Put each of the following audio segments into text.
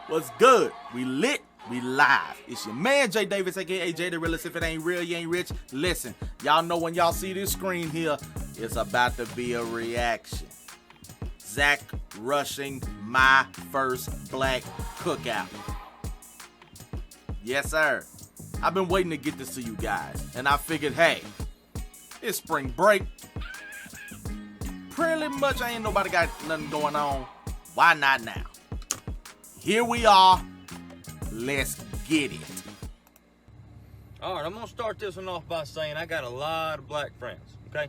What's good? We lit, we live. It's your man Jay Davis, aka Jay the Realist. If it ain't real, you ain't rich. Listen, y'all know when y'all see this screen here, it's about to be a reaction. Zach rushing my first black cookout. Yes, sir. I've been waiting to get this to you guys, and I figured, hey, it's spring break. Pretty much ain't nobody got nothing going on. Why not now? Here we are. Let's get it. All right, I'm going to start this one off by saying I got a lot of black friends, okay?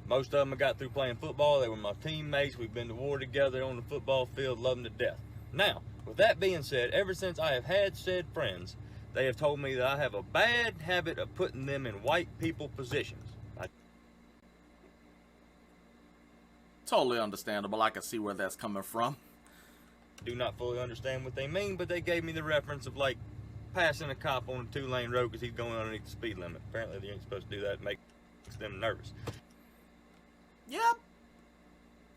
Most of them I got through playing football. They were my teammates. We've been to war together on the football field, love them to death. Now, with that being said, ever since I have had said friends, they have told me that I have a bad habit of putting them in white people positions. Totally understandable. I can see where that's coming from. Do not fully understand what they mean, but they gave me the reference of like passing a cop on a 2-lane road because he's going underneath the speed limit. Apparently they ain't supposed to do that. It makes them nervous. Yep.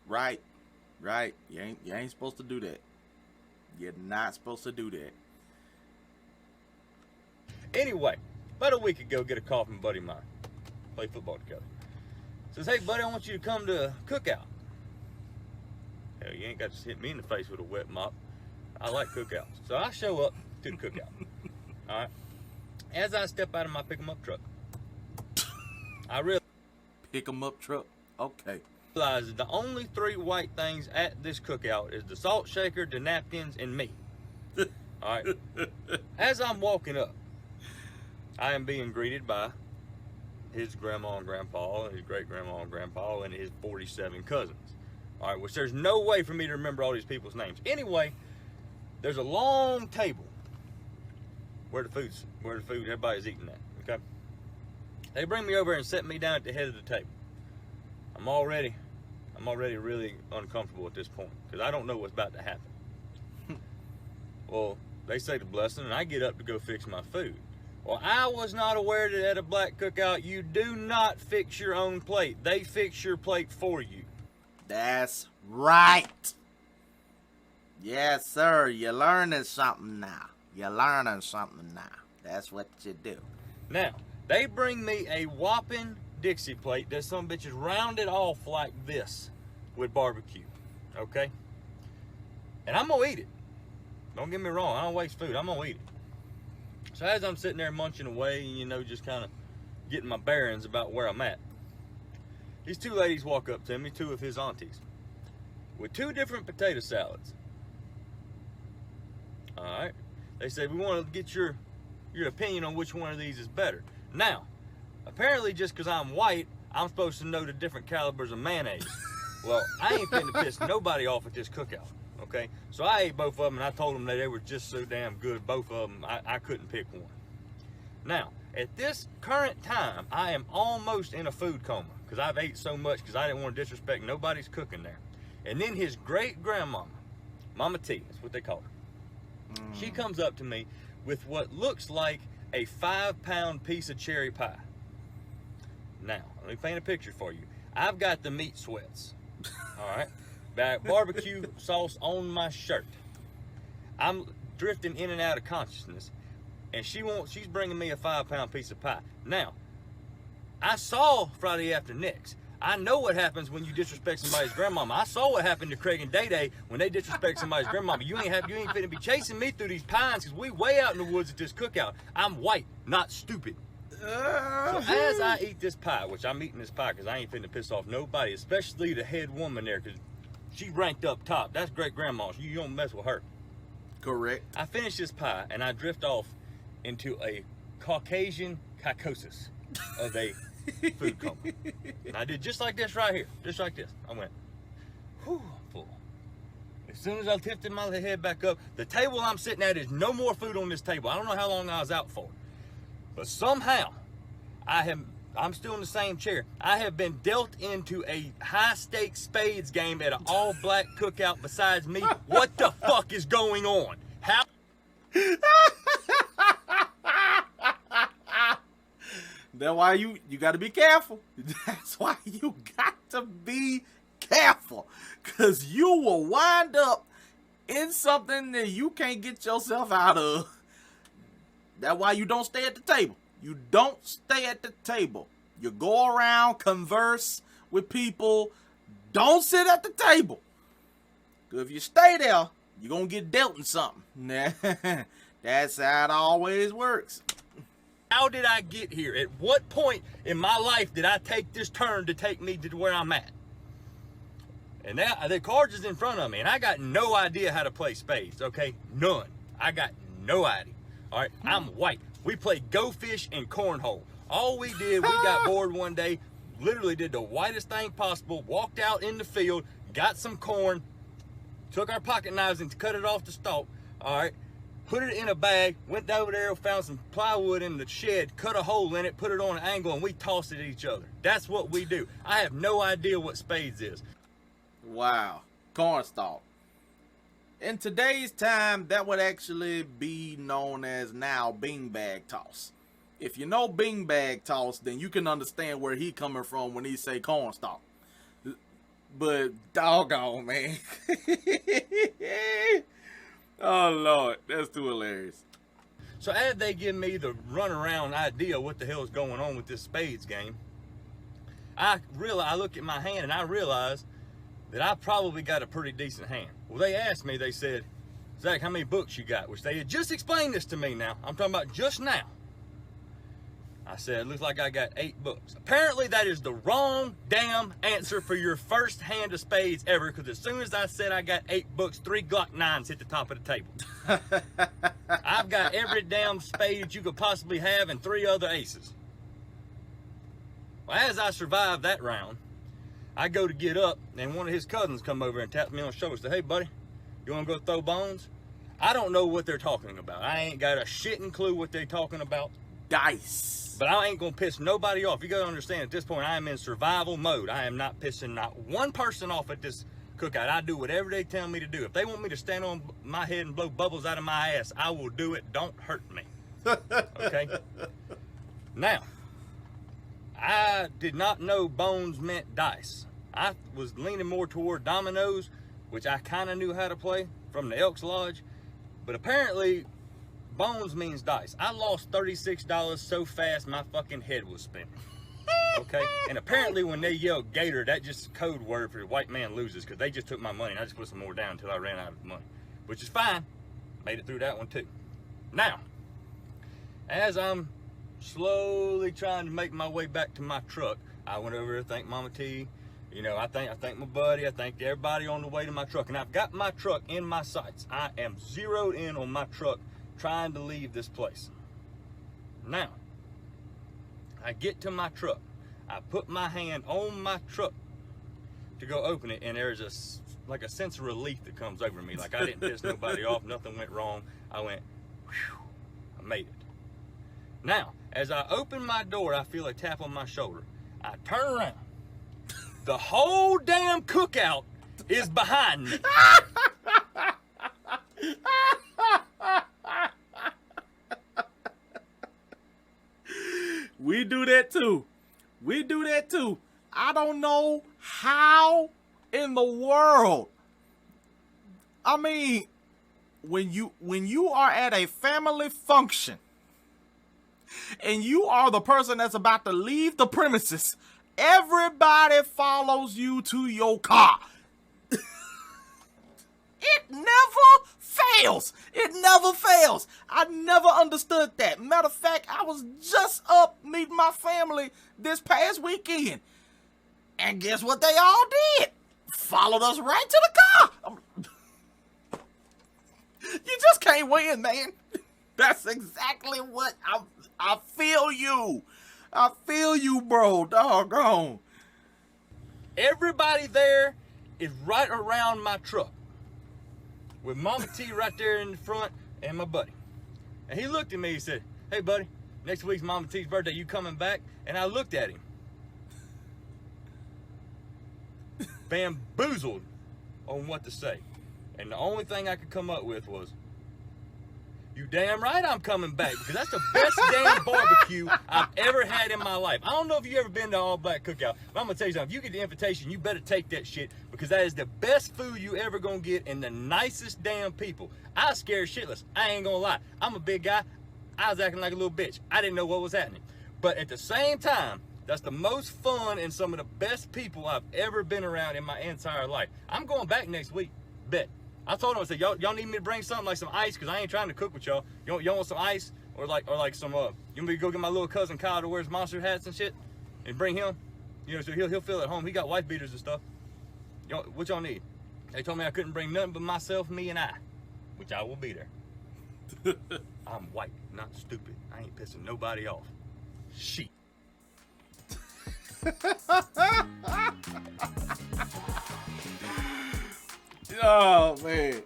Right. You ain't supposed to do that. You're not supposed to do that. Anyway, about a week ago, get a call from a buddy of mine. Play football together. Says, hey buddy, I want you to come to a cookout. Hell, you ain't got to hit me in the face with a wet mop. I like cookouts. So I show up to the cookout. All right. As I step out of my pick-em-up truck, I realize Pick-em-up truck? Okay. that the only 3 white things at this cookout is the salt shaker, the napkins, and me. All right. As I'm walking up, I am being greeted by his grandma and grandpa, and his great-grandma and grandpa, and his 47 cousins. All right, which there's no way for me to remember all these people's names. Anyway, there's a long table where the food, everybody's eating at, okay? They bring me over and set me down at the head of the table. I'm already really uncomfortable at this point because I don't know what's about to happen. Well, they say the blessing, and I get up to go fix my food. Well, I was not aware that at a black cookout, you do not fix your own plate. They fix your plate for you. That's right. Yes, sir. You're learning something now. That's what you do. Now, they bring me a whopping Dixie plate that some bitches rounded off like this with barbecue, okay? And I'm gonna eat it. Don't get me wrong, I don't waste food, I'm gonna eat it. So as I'm sitting there munching away, you know, just kind of getting my bearings about where I'm at, these 2 ladies walk up to me, 2 of his aunties, with 2 different potato salads. All right. They say, we want to get your opinion on which one of these is better. Now, apparently just because I'm white, I'm supposed to know the different calibers of mayonnaise. Well, I ain't finna piss nobody off at this cookout, okay? So I ate both of them, and I told them that they were just so damn good, both of them, I couldn't pick one. Now, at this current time, I am almost in a food coma because I've ate so much because I didn't want to disrespect nobody's cooking there. And then his great-grandmama, Mama T, that's what they call her, she comes up to me with what looks like a 5-pound piece of cherry pie. Now, let me paint a picture for you. I've got the meat sweats, all right? Got barbecue sauce on my shirt. I'm drifting in and out of consciousness, and she's bringing me a 5-pound piece of pie. Now, I saw Friday After Next. I know what happens when you disrespect somebody's grandmama. I saw what happened to Craig and Day Day when they disrespect somebody's grandmama. You ain't finna be chasing me through these pines because we way out in the woods at this cookout. I'm white, not stupid. So as I eat this pie, which I'm eating this pie because I ain't finna piss off nobody, especially the head woman there because she ranked up top. That's great grandma. You don't mess with her. Correct. I finish this pie and I drift off into a Caucasian psychosis of a food coma. And I did just like this right here. Just like this. I went, whew, I'm full. As soon as I lifted my head back up, the table I'm sitting at is no more food on this table. I don't know how long I was out for. But somehow, I'm still in the same chair. I have been dealt into a high-stakes spades game at an all-black cookout besides me. What the fuck is going on? How? That's why you got to be careful. That's why you got to be careful. Because you will wind up in something that you can't get yourself out of. That's why you don't stay at the table. You don't stay at the table. You go around, converse with people. Don't sit at the table. Because if you stay there, you're going to get dealt in something. That's how it always works. How did I get here? At what point in my life did I take this turn to take me to where I'm at? And now the cards is in front of me, and I got no idea how to play spades, okay? None. I got no idea. All right, I'm white. We played Go Fish and Cornhole. All we did, we got bored one day, literally did the whitest thing possible, walked out in the field, got some corn, took our pocket knives and cut it off the stalk, all right? Put it in a bag, went over there, found some plywood in the shed, cut a hole in it, put it on an angle, and we tossed it at each other. That's what we do. I have no idea what spades is. Wow. Cornstalk. In today's time, that would actually be known as now beanbag toss. If you know beanbag toss, then you can understand where he coming from when he say cornstalk. But doggone, man. Oh, Lord. That's too hilarious. So as they give me the runaround idea what the hell is going on with this spades game, I look at my hand and I realize that I probably got a pretty decent hand. Well, they asked me, they said, Zach, how many books you got? Which they had just explained this to me now. I'm talking about just now. I said, it looks like I got 8 books. Apparently that is the wrong damn answer for your first hand of spades ever, because as soon as I said I got 8 books, 3 Glock 9s hit the top of the table. I've got every damn spade that you could possibly have and 3 other aces. Well, as I survived that round, I go to get up, and one of his cousins come over and taps me on the shoulder and said, hey, buddy, you want to go throw bones? I don't know what they're talking about. I ain't got a shitting clue what they're talking about. Dice. But I ain't going to piss nobody off. You got to understand, at this point, I am in survival mode. I am not pissing not one person off at this cookout. I do whatever they tell me to do. If they want me to stand on my head and blow bubbles out of my ass, I will do it. Don't hurt me. Okay? Now, I did not know bones meant dice. I was leaning more toward dominoes, which I kind of knew how to play from the Elks Lodge. But apparently, bones means dice. I lost $36 so fast my fucking head was spinning. Okay? And apparently when they yell gator, that just code word for white man loses, because they just took my money and I just put some more down until I ran out of money. Which is fine. Made it through that one too. Now, as I'm slowly trying to make my way back to my truck, I went over to thank Mama T. You know, I thank my buddy, I thanked everybody on the way to my truck, and I've got my truck in my sights. I am zeroed in on my truck, trying to leave this place. Now, I get to my truck. I put my hand on my truck to go open it, and there's like a sense of relief that comes over me. Like I didn't piss nobody off, nothing went wrong. I went, whew, I made it. Now, as I open my door, I feel a tap on my shoulder. I turn around. The whole damn cookout is behind me. We do that too. We do that too. I don't know how in the world. I mean, when you are at a family function and you are the person that's about to leave the premises, everybody follows you to your car. It never fails. It never fails. I never understood that. Matter of fact, I was just up meeting my family this past weekend. And guess what they all did? Followed us right to the car. You just can't win, man. That's exactly what I feel you. I feel you, bro. Doggone. Everybody there is right around my truck, with Mama T right there in the front and my buddy. And he looked at me, he said, hey buddy, next week's Mama T's birthday, you coming back? And I looked at him, bamboozled on what to say. And the only thing I could come up with was, You damn right I'm coming back, because that's the best damn barbecue I've ever had in my life. I don't know if you've ever been to All Black Cookout, but I'm going to tell you something. If you get the invitation, you better take that shit, because that is the best food you ever going to get and the nicest damn people. I was scared shitless. I ain't going to lie. I'm a big guy. I was acting like a little bitch. I didn't know what was happening. But at the same time, that's the most fun and some of the best people I've ever been around in my entire life. I'm going back next week. Bet. I told him, I said, y'all need me to bring something like some ice, because I ain't trying to cook with y'all. Y'all want some ice? Or like some, you want me to go get my little cousin Kyle that wears monster hats and shit? And bring him? You know, so he'll feel at home. He got wife beaters and stuff. What y'all need? They told me I couldn't bring nothing but myself, me, and I. Which I will be there. I'm white, not stupid. I ain't pissing nobody off. Shit. Oh, man.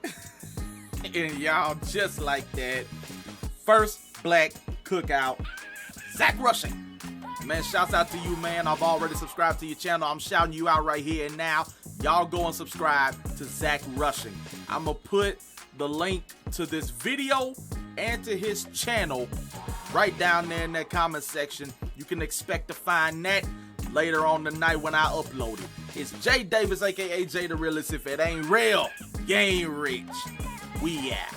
And y'all, just like that, first black cookout, Zach Rushing. Man, shouts out to you, man. I've already subscribed to your channel. I'm shouting you out right here and now. Y'all go and subscribe to Zach Rushing. I'm going to put the link to this video and to his channel right down there in that comment section. You can expect to find that later on tonight when I upload it. It's J Davis, aka J the Realist. If it ain't real, you ain't rich. We out.